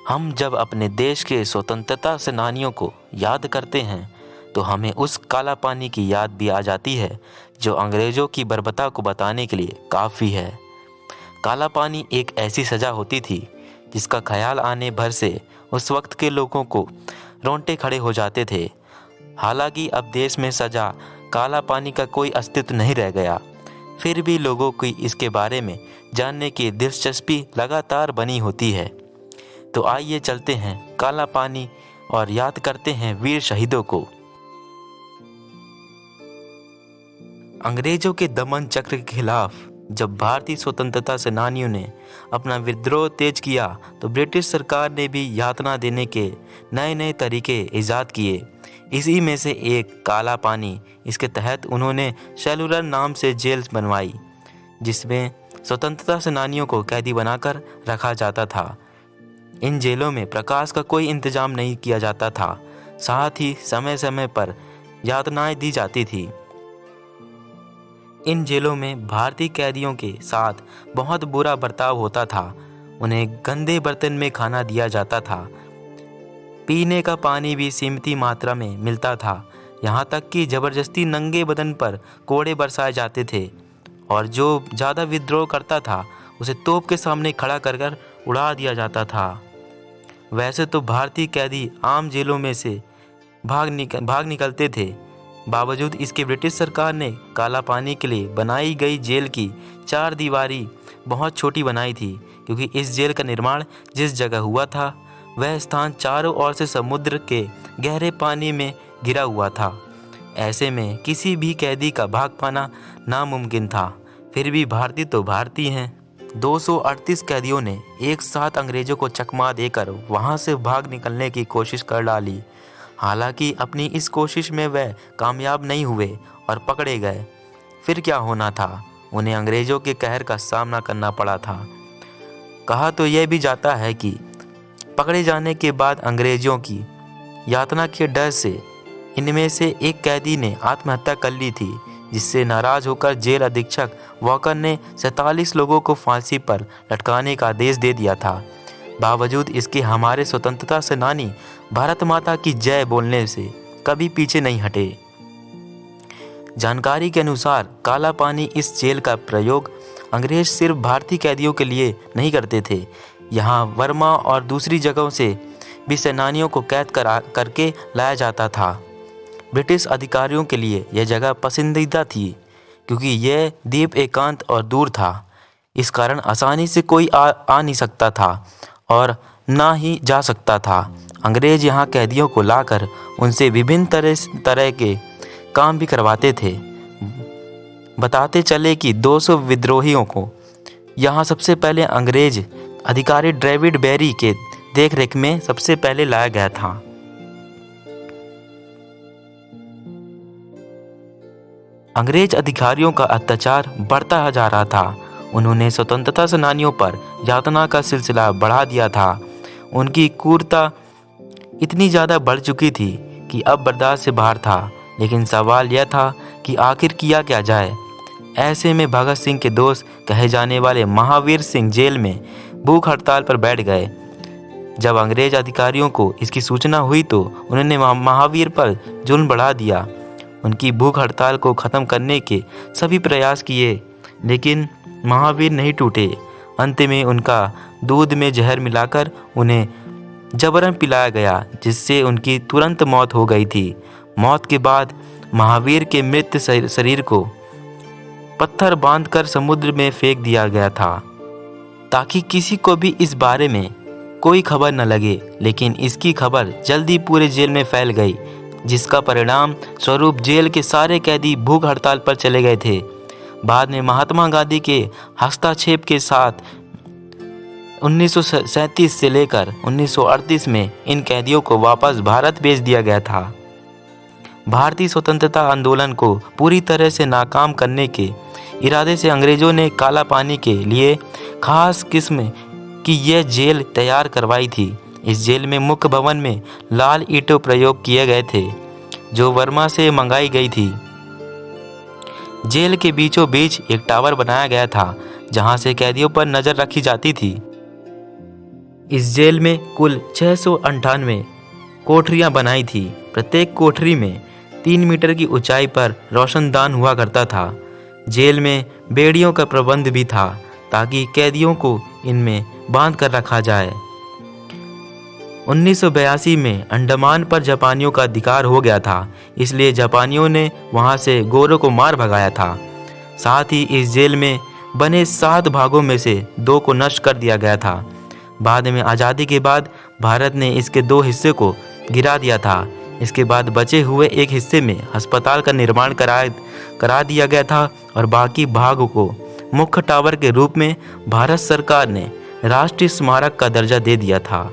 हम जब अपने देश के स्वतंत्रता सेनानियों को याद करते हैं तो हमें उस काला पानी की याद भी आ जाती है जो अंग्रेज़ों की बर्बरता को बताने के लिए काफ़ी है। काला पानी एक ऐसी सज़ा होती थी जिसका ख्याल आने भर से उस वक्त के लोगों को रोंगटे खड़े हो जाते थे। हालांकि अब देश में सज़ा काला पानी का कोई अस्तित्व नहीं रह गया, फिर भी लोगों की इसके बारे में जानने की दिलचस्पी लगातार बनी होती है। तो आइए चलते हैं काला पानी और याद करते हैं वीर शहीदों को। अंग्रेजों के दमन चक्र के खिलाफ जब भारतीय स्वतंत्रता सेनानियों ने अपना विद्रोह तेज किया तो ब्रिटिश सरकार ने भी यातना देने के नए नए तरीके ईजाद किए। इसी में से एक काला पानी। इसके तहत उन्होंने सेलुलर नाम से जेल बनवाई जिसमें स्वतंत्रता सेनानियों को कैदी बनाकर रखा जाता था। इन जेलों में प्रकाश का कोई इंतजाम नहीं किया जाता था, साथ ही समय समय पर यातनाएं दी जाती थी। इन जेलों में भारतीय कैदियों के साथ बहुत बुरा बर्ताव होता था। उन्हें गंदे बर्तन में खाना दिया जाता था। पीने का पानी भी सीमित मात्रा में मिलता था। यहाँ तक कि जबरदस्ती नंगे बदन पर कोड़े बरसाए जाते थे और जो ज़्यादा विद्रोह करता था उसे तोप के सामने खड़ा कर उड़ा दिया जाता था। वैसे तो भारतीय कैदी आम जेलों में से भाग निकलते थे, बावजूद इसके ब्रिटिश सरकार ने काला पानी के लिए बनाई गई जेल की चार दीवारी बहुत छोटी बनाई थी, क्योंकि इस जेल का निर्माण जिस जगह हुआ था वह स्थान चारों ओर से समुद्र के गहरे पानी में घिरा हुआ था। ऐसे में किसी भी कैदी का भाग पाना नामुमकिन था। फिर भी भारतीय तो भारतीय हैं। 238 कैदियों ने एक साथ अंग्रेजों को चकमा देकर वहां से भाग निकलने की कोशिश कर डाली। हालांकि अपनी इस कोशिश में वह कामयाब नहीं हुए और पकड़े गए। फिर क्या होना था, उन्हें अंग्रेजों के कहर का सामना करना पड़ा था। कहा तो यह भी जाता है कि पकड़े जाने के बाद अंग्रेजों की यातना के डर से इनमें से एक कैदी ने आत्महत्या कर ली थी, जिससे नाराज होकर जेल अधीक्षक वॉकर ने 47 लोगों को फांसी पर लटकाने का आदेश दे दिया था। बावजूद इसके हमारे स्वतंत्रता सेनानी भारत माता की जय बोलने से कभी पीछे नहीं हटे। जानकारी के अनुसार काला पानी इस जेल का प्रयोग अंग्रेज सिर्फ भारतीय कैदियों के लिए नहीं करते थे। यहाँ वर्मा और दूसरी जगहों से भी सेनानियों को कैद करके लाया जाता था। ब्रिटिश अधिकारियों के लिए यह जगह पसंदीदा थी क्योंकि यह द्वीप एकांत और दूर था। इस कारण आसानी से कोई आ नहीं सकता था और ना ही जा सकता था। अंग्रेज यहाँ कैदियों को लाकर उनसे विभिन्न तरह के काम भी करवाते थे। बताते चले कि 200 विद्रोहियों को यहाँ सबसे पहले अंग्रेज अधिकारी डेविड बेरी के देखरेख में सबसे पहले लाया गया था। अंग्रेज अधिकारियों का अत्याचार बढ़ता जा रहा था। उन्होंने स्वतंत्रता सेनानियों पर यातना का सिलसिला बढ़ा दिया था। उनकी क्रूरता इतनी ज़्यादा बढ़ चुकी थी कि अब बर्दाश्त से बाहर था। लेकिन सवाल यह था कि आखिर किया क्या जाए। ऐसे में भगत सिंह के दोस्त कहे जाने वाले महावीर सिंह जेल में भूख हड़ताल पर बैठ गए। जब अंग्रेज अधिकारियों को इसकी सूचना हुई तो उन्होंने महावीर पर जुल्म बढ़ा दिया। उनकी भूख हड़ताल को ख़त्म करने के सभी प्रयास किए, लेकिन महावीर नहीं टूटे। अंत में उनका दूध में जहर मिलाकर उन्हें जबरन पिलाया गया, जिससे उनकी तुरंत मौत हो गई थी। मौत के बाद महावीर के मृत शरीर को पत्थर बांधकर समुद्र में फेंक दिया गया था ताकि किसी को भी इस बारे में कोई खबर न लगे। लेकिन इसकी खबर जल्दी पूरे जेल में फैल गई, जिसका परिणाम स्वरूप जेल के सारे कैदी भूख हड़ताल पर चले गए थे। बाद में महात्मा गांधी के हस्तक्षेप के साथ 1937 से लेकर 1938 में इन कैदियों को वापस भारत भेज दिया गया था। भारतीय स्वतंत्रता आंदोलन को पूरी तरह से नाकाम करने के इरादे से अंग्रेजों ने काला पानी के लिए खास किस्म की यह जेल तैयार करवाई थी। इस जेल में मुख्य भवन में लाल ईंटों प्रयोग किए गए थे, जो वर्मा से मंगाई गई थी। जेल के बीचों बीच एक टावर बनाया गया था, जहां से कैदियों पर नजर रखी जाती थी। इस जेल में कुल 698 कोठरियाँ बनाई थी। प्रत्येक कोठरी में 3 मीटर की ऊंचाई पर रोशनदान हुआ करता था। जेल में बेड़ियों का प्रबंध भी था ताकि कैदियों को इनमें बांध कर रखा जाए। 1982 में अंडमान पर जापानियों का अधिकार हो गया था, इसलिए जापानियों ने वहां से गोरों को मार भगाया था। साथ ही इस जेल में बने 7 भागों में से 2 को नष्ट कर दिया गया था। बाद में आज़ादी के बाद भारत ने इसके 2 हिस्से को गिरा दिया था। इसके बाद बचे हुए एक हिस्से में अस्पताल का निर्माण करा दिया गया था और बाकी भाग को मुख्य टावर के रूप में भारत सरकार ने राष्ट्रीय स्मारक का दर्जा दे दिया था।